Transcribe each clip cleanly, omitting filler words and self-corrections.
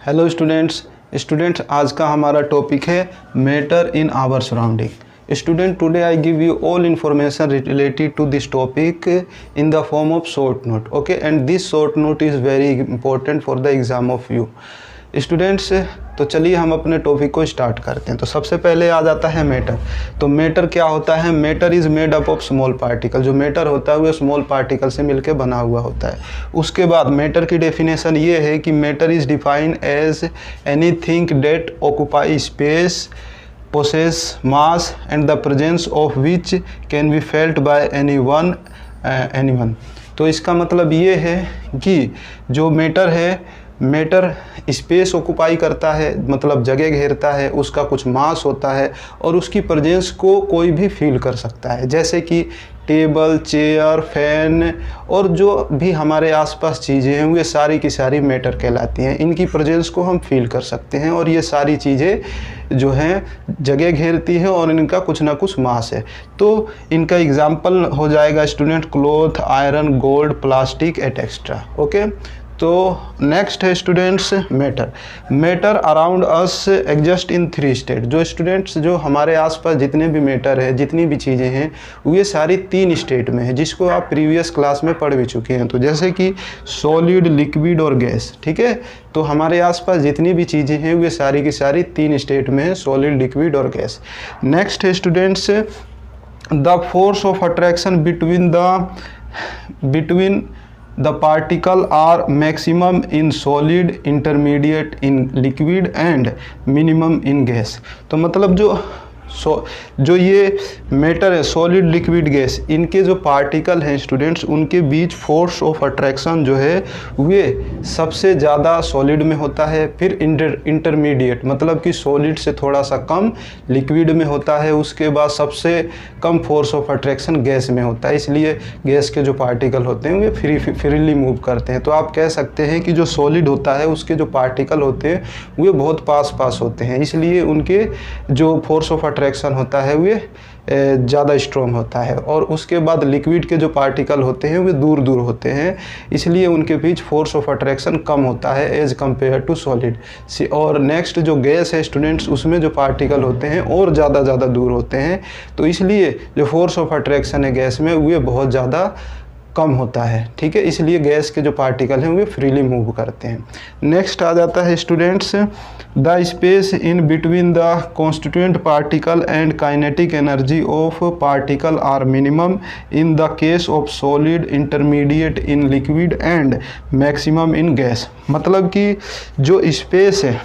Hello students आज का हमारा टॉपिक है matter in our surrounding. Student today I give you all information related to this topic in the form of short note, okay, and this short note is very important for the exam of you students. तो चलिए हम अपने topic को start करते हैं। तो सबसे पहले आ जाता है मैटर। तो मैटर क्या होता है? Matter is made up of small particle. जो मैटर होता है वो स्मॉल पार्टिकल से मिलकर बना हुआ होता है। उसके बाद मैटर की डेफिनेशन ये है कि matter is defined as anything that occupy space, possess mass and the presence of which can be felt by anyone। तो इसका मतलब ये है कि जो मैटर है, मैटर स्पेस ऑक्यूपाई करता है, मतलब जगह घेरता है, उसका कुछ मास होता है और उसकी प्रेजेंस को कोई भी फील कर सकता है। जैसे कि टेबल, चेयर, फैन और जो भी हमारे आसपास चीज़ें हैं वो सारी की सारी मैटर कहलाती हैं। इनकी प्रेजेंस को हम फील कर सकते हैं और ये सारी चीज़ें जो हैं जगह घेरती हैं और इनका कुछ ना कुछ मास है। तो इनका एग्जाम्पल हो जाएगा student cloth, iron, gold, plastic etcetera. Okay, तो नेक्स्ट है students matter around us exist in 3 state. जो स्टूडेंट्स जो हमारे आसपास जितने भी मैटर है, जितनी भी चीज़ें हैं ये सारी 3 स्टेट में है, जिसको आप प्रीवियस क्लास में पढ़ भी चुके हैं। तो जैसे कि सॉलिड, लिक्विड और गैस, ठीक है। तो हमारे आसपास जितनी भी चीज़ें हैं वे सारी की सारी 3 स्टेट में है, सॉलिड, लिक्विड और गैस। नेक्स्ट है students the force of attraction between the particle are maximum in solid, intermediate in liquid and minimum in gas। तो मतलब जो ये मैटर है, सॉलिड, लिक्विड, गैस, इनके जो पार्टिकल हैं स्टूडेंट्स, उनके बीच फोर्स ऑफ अट्रैक्शन जो है वे सबसे ज़्यादा सॉलिड में होता है, फिर इंटरमीडिएट मतलब कि सॉलिड से थोड़ा सा कम लिक्विड में होता है, उसके बाद सबसे कम फोर्स ऑफ अट्रैक्शन गैस में होता है। इसलिए गैस के जो पार्टिकल होते हैं वे फ्रीली मूव करते हैं। तो आप कह सकते हैं कि जो सॉलिड होता है उसके जो पार्टिकल होते हैं वे बहुत पास होते हैं, इसलिए उनके जो फोर्स ऑफ अट्रैक्शन होता है वे ज़्यादा स्ट्रॉन्ग होता है। और उसके बाद लिक्विड के जो पार्टिकल होते हैं वे दूर होते हैं, इसलिए उनके बीच फोर्स ऑफ अट्रैक्शन कम होता है एज कंपेयर टू सॉलिड। और नेक्स्ट जो गैस है स्टूडेंट्स, उसमें जो पार्टिकल होते हैं और ज़्यादा दूर होते हैं, तो इसलिए जो फोर्स ऑफ अट्रैक्शन है गैस में वे बहुत ज़्यादा कम होता है, ठीक है। इसलिए गैस के जो पार्टिकल हैं वे फ्रीली मूव करते हैं। नेक्स्ट आ जाता है students the space in between the constituent particle and kinetic energy of particle are minimum in the case of solid, intermediate in liquid and maximum in gas. मतलब कि जो space है,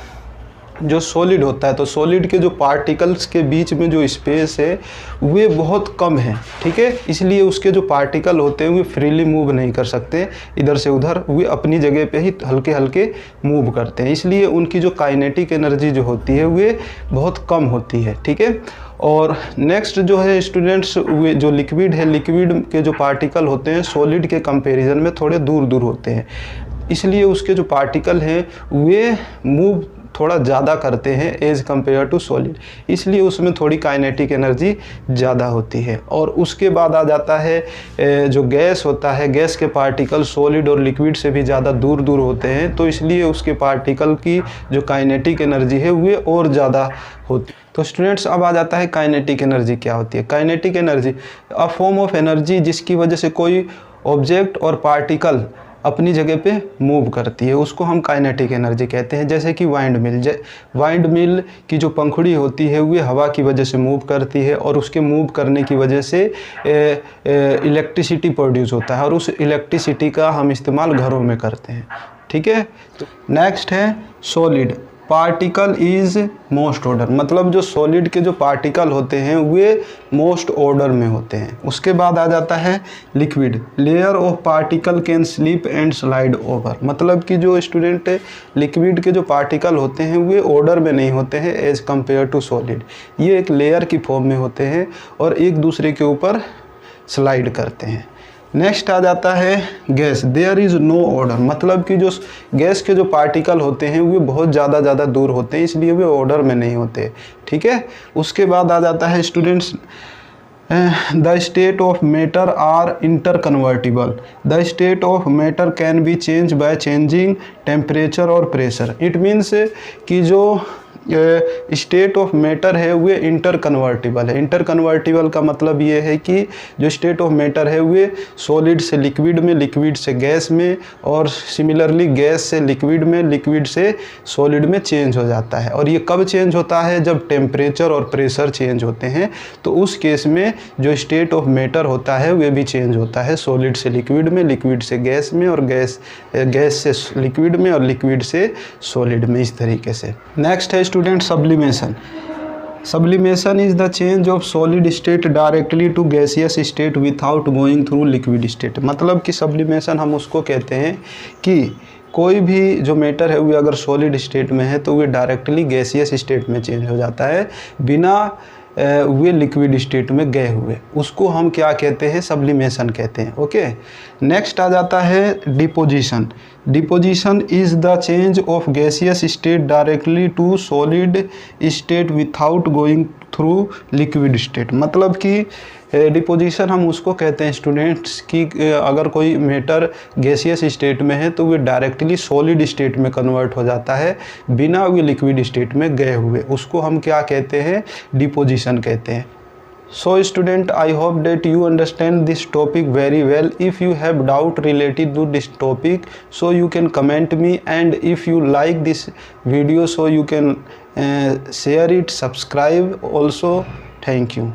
जो सॉलिड होता है, तो सॉलिड के जो पार्टिकल्स के बीच में जो स्पेस है वे बहुत कम है, ठीक है। इसलिए उसके जो पार्टिकल होते हैं वे फ्रीली मूव नहीं कर सकते इधर से उधर, वे अपनी जगह पे ही हल्के मूव करते हैं। इसलिए उनकी जो काइनेटिक एनर्जी जो होती है वे बहुत कम होती है, ठीक है। और नेक्स्ट जो है स्टूडेंट्स वे जो लिक्विड है, लिक्विड के जो पार्टिकल होते हैं सॉलिड के कंपैरिजन में थोड़े दूर होते हैं, इसलिए उसके जो पार्टिकल हैं वे मूव थोड़ा ज़्यादा करते हैं एज कंपेयर टू सॉलिड, इसलिए उसमें थोड़ी काइनेटिक एनर्जी ज़्यादा होती है। और उसके बाद आ जाता है जो गैस होता है, गैस के पार्टिकल सॉलिड और लिक्विड से भी ज़्यादा दूर होते हैं, तो इसलिए उसके पार्टिकल की जो काइनेटिक एनर्जी है वो और ज़्यादा होती है। तो स्टूडेंट्स अब आ जाता है काइनेटिक एनर्जी क्या होती है। Kinetic energy a form of energy जिसकी वजह से कोई ऑब्जेक्ट और पार्टिकल अपनी जगह पे मूव करती है, उसको हम काइनेटिक एनर्जी कहते हैं। जैसे कि वाइंड मिल की जो पंखुड़ी होती है वो हवा की वजह से मूव करती है और उसके मूव करने की वजह से इलेक्ट्रिसिटी प्रोड्यूस होता है और उस इलेक्ट्रिसिटी का हम इस्तेमाल घरों में करते हैं, ठीक है। तो नेक्स्ट है solid particle is most order, मतलब जो सॉलिड के जो पार्टिकल होते हैं वे मोस्ट ऑर्डर में होते हैं। उसके बाद आ जाता है liquid layer of particle can slip and slide over, मतलब कि जो स्टूडेंट लिक्विड के जो पार्टिकल होते हैं वे ऑर्डर में नहीं होते हैं एज कंपेयर टू सॉलिड, ये एक लेयर की फॉर्म में होते हैं और एक दूसरे के ऊपर स्लाइड करते हैं। नेक्स्ट आ जाता है gas there is no order, मतलब कि जो गैस के जो पार्टिकल होते हैं वे बहुत ज़्यादा दूर होते हैं, इसलिए वे ऑर्डर में नहीं होते, ठीक है। उसके बाद आ जाता है students the state of matter are interconvertible. The state of matter can be changed by changing temperature और pressure. It means कि जो स्टेट ऑफ मैटर है वे इंटर कन्वर्टिबल है। इंटर कन्वर्टिबल का मतलब ये है कि जो स्टेट ऑफ मैटर है वे सॉलिड से लिक्विड में, लिक्विड से गैस में, और सिमिलरली गैस से लिक्विड में, लिक्विड से सॉलिड में चेंज हो जाता है। और ये कब चेंज होता है? जब टेम्परेचर और प्रेशर चेंज होते हैं, तो उस केस में जो स्टेट ऑफ मैटर होता है वे भी चेंज होता है, सॉलिड से लिक्विड में, लिक्विड से गैस में, और गैस से लिक्विड में, और लिक्विड से सॉलिड में, इस तरीके से। नेक्स्ट है student sublimation. Sublimation is the change of solid state directly to gaseous state without going through liquid state. मतलब कि सब्लिमेशन हम उसको कहते हैं कि कोई भी जो मैटर है वो अगर सॉलिड स्टेट में है तो वे डायरेक्टली गैसियस स्टेट में चेंज हो जाता है बिना वे लिक्विड स्टेट में गए हुए। उसको हम क्या कहते हैं? सब्लिमेशन कहते हैं। ओके, नेक्स्ट आ जाता है deposition. Deposition is the change of gaseous state directly to solid state without going through liquid state. मतलब कि डिपोजिशन हम उसको कहते हैं स्टूडेंट्स कि अगर कोई मैटर गैसियस स्टेट में है तो वे डायरेक्टली सॉलिड स्टेट में कन्वर्ट हो जाता है बिना वे लिक्विड स्टेट में गए हुए। उसको हम क्या कहते हैं? डिपोजिशन कहते हैं। So student, I hope that you understand this topic very well. If you have doubt related to this topic, so you can comment me, and if you like this video, so you can share it, subscribe also. Thank you.